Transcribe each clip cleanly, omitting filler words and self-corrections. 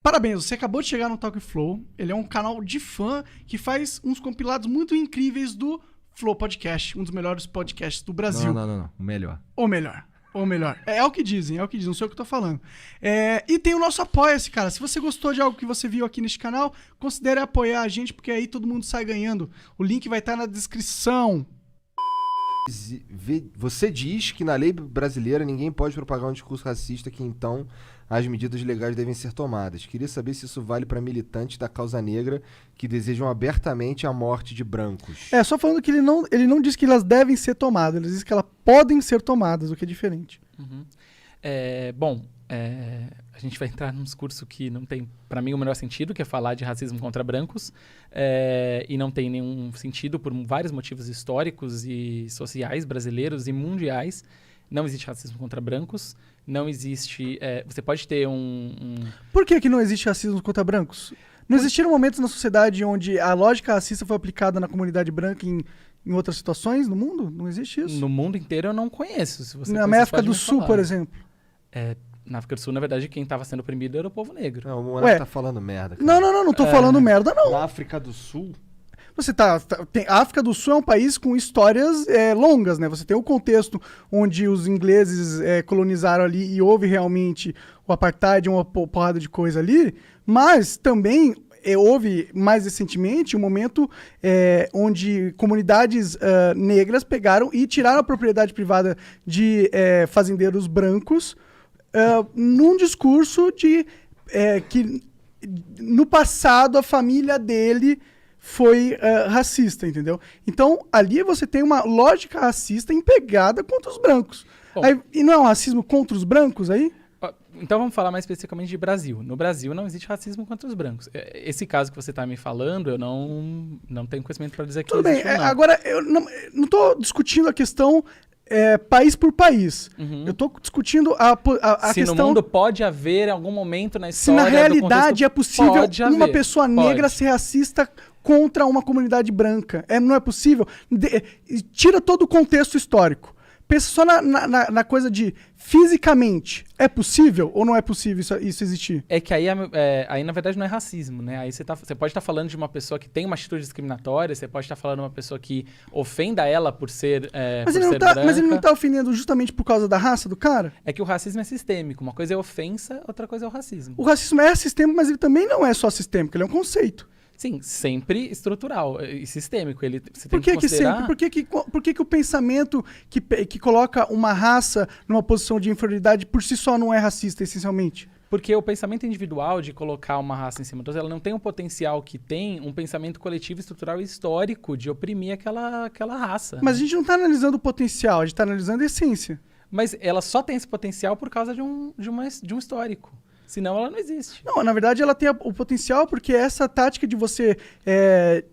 Parabéns, você acabou de chegar no Talk Flow. Ele é um canal de fã que faz uns compilados muito incríveis do Flow Podcast, um dos melhores podcasts do Brasil. Não. O melhor. Ou melhor. É o que dizem, não sei o que eu tô falando. E tem o nosso Apoia-se, cara. Se você gostou de algo que você viu aqui neste canal, considere apoiar a gente, porque aí todo mundo sai ganhando. O link vai estar na descrição. Você diz que na lei brasileira ninguém pode propagar um discurso racista, que então as medidas legais devem ser tomadas. Queria saber se isso vale para militantes da causa negra que desejam abertamente a morte de brancos. Só falando que ele não diz que elas devem ser tomadas, ele diz que elas podem ser tomadas, o que é diferente. Uhum. A gente vai entrar num discurso que não tem, para mim, o menor sentido, que é falar de racismo contra brancos, e não tem nenhum sentido por vários motivos históricos e sociais brasileiros e mundiais. Não existe racismo contra brancos, não existe... você pode ter Por que não existe racismo contra brancos? Não existiram momentos na sociedade onde a lógica racista foi aplicada na comunidade branca em outras situações no mundo? Não existe isso? No mundo inteiro eu não conheço. Se você na África do Sul, por exemplo. Na África do Sul, na verdade, quem estava sendo oprimido era o povo negro. Não, o Moleque tá falando merda, cara. Não tô falando merda, não. Na África do Sul... A África do Sul é um país com histórias longas, né? Você tem o contexto onde os ingleses colonizaram ali e houve realmente o apartheid, uma porrada de coisa ali, mas também houve, mais recentemente, um momento onde comunidades negras pegaram e tiraram a propriedade privada de fazendeiros brancos num discurso de que no passado a família dele foi racista, entendeu? Então, ali você tem uma lógica racista empregada contra os brancos. E não é um racismo contra os brancos aí? Então vamos falar mais especificamente de Brasil. No Brasil não existe racismo contra os brancos. Esse caso que você está me falando, eu não tenho conhecimento para dizer que Tudo existe bem, ou não. Agora, eu não estou discutindo a questão país por país. Uhum. Eu estou discutindo a se questão... no mundo pode haver em algum momento na Se história... na realidade é possível uma haver. pessoa negra ser racista contra uma comunidade branca. Não é possível? Tira todo o contexto histórico. Pensa só na coisa de fisicamente. É possível ou não é possível isso existir? É que aí, na verdade, não é racismo, né? Aí você pode estar falando de uma pessoa que tem uma atitude discriminatória, você pode estar falando de uma pessoa que ofenda ela por ser branca. Mas ele não está ofendendo justamente por causa da raça do cara? É que o racismo é sistêmico. Uma coisa é ofensa, outra coisa é o racismo. O racismo é sistêmico, mas ele também não é só sistêmico, ele é um conceito. Sim, sempre estrutural e sistêmico. Você por tem que considerar... sempre? Por que o pensamento que coloca uma raça numa posição de inferioridade por si só não é racista, essencialmente? Porque o pensamento individual de colocar uma raça em cima de outra, ela não tem o potencial que tem um pensamento coletivo, estrutural e histórico de oprimir aquela raça. Mas a gente não está analisando o potencial, a gente está analisando a essência. Mas ela só tem esse potencial por causa de um histórico. Senão ela não existe. Não, na verdade ela tem o potencial porque essa tática de você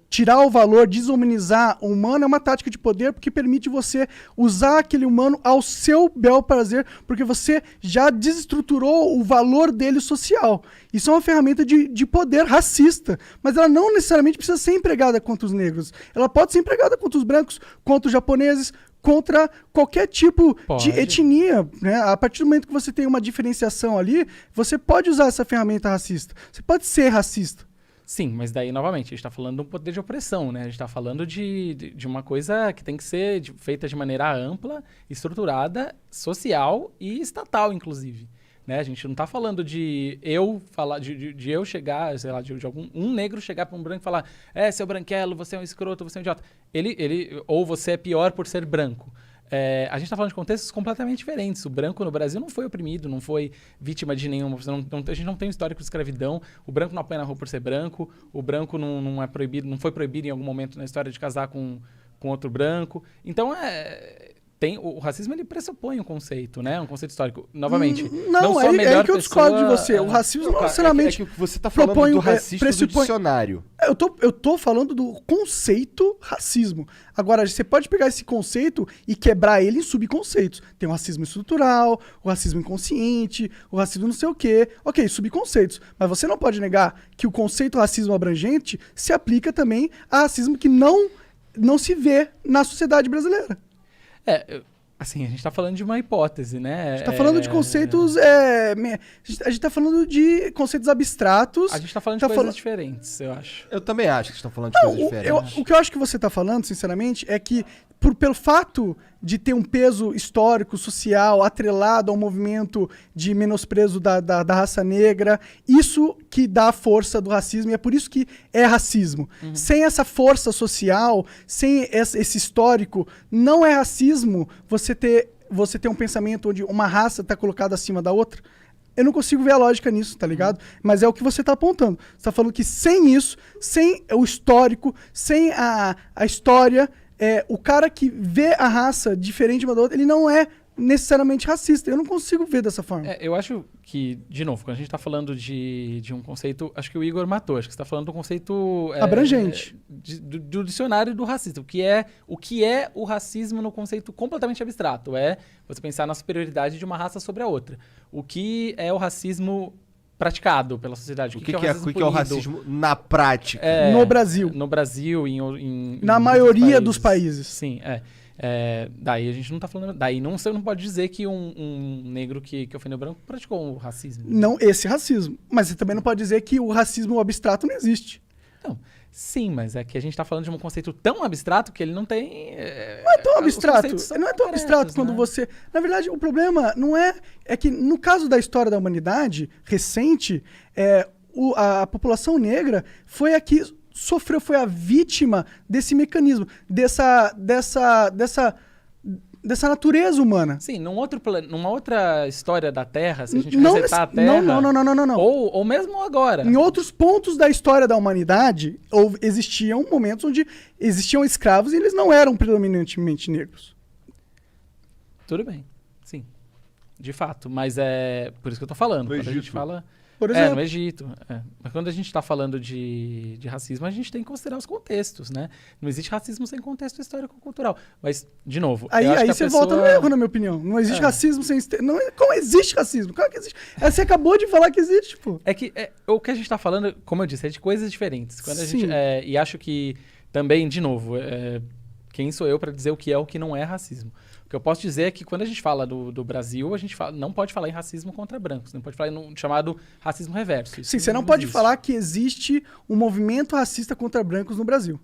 tirar o valor, desumanizar o humano é uma tática de poder porque permite você usar aquele humano ao seu bel prazer, porque você já desestruturou o valor dele social. Isso é uma ferramenta de poder racista, mas ela não necessariamente precisa ser empregada contra os negros. Ela pode ser empregada contra os brancos, contra os japoneses, contra qualquer tipo de etnia, né? A partir do momento que você tem uma diferenciação ali, você pode usar essa ferramenta racista. Você pode ser racista. Sim, mas daí, novamente, a gente está falando de um poder de opressão, né? A gente está falando de uma coisa que tem que ser feita de maneira ampla, estruturada, social e estatal, inclusive. Né? A gente não está falando de eu chegar, sei lá, de um negro chegar para um branco e falar seu branquelo, você é um escroto, você é um idiota. Ou você é pior por ser branco. A gente está falando de contextos completamente diferentes. O branco no Brasil não foi oprimido, não foi vítima de nenhuma... a gente não tem um histórico de escravidão. O branco não apanha na rua por ser branco. O branco não é proibido, não foi proibido em algum momento na história de casar com outro branco. Então, o racismo ele pressupõe um conceito, né? Um conceito histórico. Novamente, não sou a melhor que eu discordo de você. O racismo não necessariamente... É que você está falando do racista do dicionário. Eu tô falando do conceito racismo. Agora, você pode pegar esse conceito e quebrar ele em subconceitos. Tem o racismo estrutural, o racismo inconsciente, o racismo não sei o quê. Ok, subconceitos. Mas você não pode negar que o conceito racismo abrangente se aplica também a racismo que não se vê na sociedade brasileira. Assim, a gente tá falando de uma hipótese, né? A gente tá falando de conceitos. A gente tá falando de conceitos abstratos. A gente tá falando tá de coisas fal- diferentes, eu acho. Eu também acho que estão falando de coisas diferentes. O que eu acho que você tá falando, sinceramente, é que pelo fato de ter um peso histórico, social, atrelado ao movimento de menosprezo da raça negra, isso que dá a força do racismo, e é por isso que é racismo. Sem essa força social, sem esse histórico, não é racismo você ter um pensamento onde uma raça está colocada acima da outra. Eu não consigo ver a lógica nisso, tá ligado? Mas é o que você tá apontando. Você tá falando que sem isso, sem o histórico, sem a história, o cara que vê a raça diferente uma da outra, ele não é necessariamente racista. Eu não consigo ver dessa forma. Eu acho que, de novo, quando a gente tá falando de um conceito... Acho que o Igor matou. Acho que você tá falando de um conceito... Abrangente. Do dicionário do racismo. O que é o racismo no conceito completamente abstrato? É você pensar na superioridade de uma raça sobre a outra. O que é o racismo praticado pela sociedade? O que é o racismo na prática? No Brasil. No Brasil, Na maioria dos países. Sim, daí a gente não tá falando... Daí você não pode dizer que um negro que ofendeu o branco praticou o racismo. Não esse racismo. Mas você também não pode dizer que o racismo abstrato não existe. Não, sim, mas é que a gente tá falando de um conceito tão abstrato que ele não tem... Não é tão abstrato. Não é tão concretos, abstrato quando né? você... Na verdade, o problema não é... É que no caso da história da humanidade recente, a população negra foi a que sofreu, foi a vítima desse mecanismo, dessa natureza humana. Sim, numa outra história da Terra, se a gente Não resetar a Terra... Não. Ou mesmo agora. Em outros pontos da história da humanidade, existiam momentos onde existiam escravos e eles não eram predominantemente negros. Tudo bem, sim. De fato, mas é por isso que eu tô falando. Quando a gente fala... Por exemplo. No Egito. Mas quando a gente está falando de racismo, a gente tem que considerar os contextos, né? Não existe racismo sem contexto histórico-cultural. Mas, de novo... Aí você volta no erro, na minha opinião. Não existe racismo sem... Como existe racismo? Claro que existe. Você acabou de falar que existe, pô. O que a gente está falando, como eu disse, é de coisas diferentes. Quando a Sim. gente, e acho que também, de novo, quem sou eu para dizer o que é o que não é racismo? O que eu posso dizer é que quando a gente fala do Brasil, a gente não pode falar em racismo contra brancos, não pode falar em chamado racismo reverso. Isso Sim, você não pode existe. falar que existe um movimento racista contra brancos no Brasil.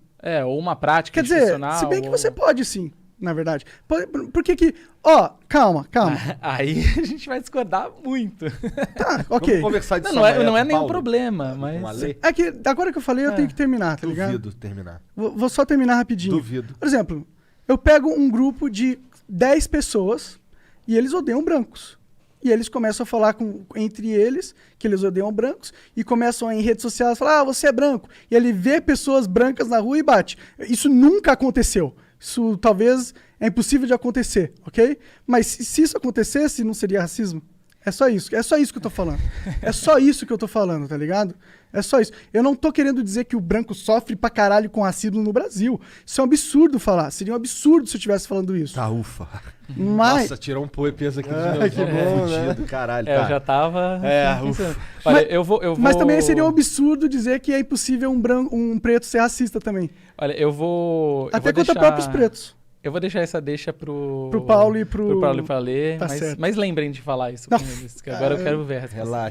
Ou uma prática Quer dizer, institucional. se bem que você pode sim, na verdade. Por que que... calma. Aí a gente vai discordar muito. Tá, ok. Vamos conversar disso Não é amanhã, nenhum Paulo. problema, mas... Uma lei? É que agora que eu falei, eu tenho que terminar, tá ligado? Duvido terminar. Vou só terminar rapidinho. Duvido. Por exemplo, eu pego um grupo de 10 pessoas e eles odeiam brancos. E eles começam a falar entre eles que eles odeiam brancos e começam em redes sociais a falar, você é branco. E ele vê pessoas brancas na rua e bate. Isso nunca aconteceu. Isso talvez é impossível de acontecer, ok? Mas se isso acontecesse, não seria racismo? É só isso que eu tô falando. É só isso que eu tô falando, tá ligado? É só isso. Eu não tô querendo dizer que o branco sofre pra caralho com racismo no Brasil. Isso é um absurdo falar. Seria um absurdo se eu estivesse falando isso. Tá, ufa. Mas... Nossa, tirou um peso aqui do meu que bom, fudido, caralho. Eu já tava... ufa. Olha, eu vou... Mas também seria um absurdo dizer que é impossível um preto ser racista também. Ola, eu vou Até contra deixar... próprios pretos. Eu vou deixar essa deixa pro Paulo e pro Paulo e pra ler, Tá certo. mas lembrem de falar isso Não. com eles, que agora eu quero ver a resposta. Relaxa.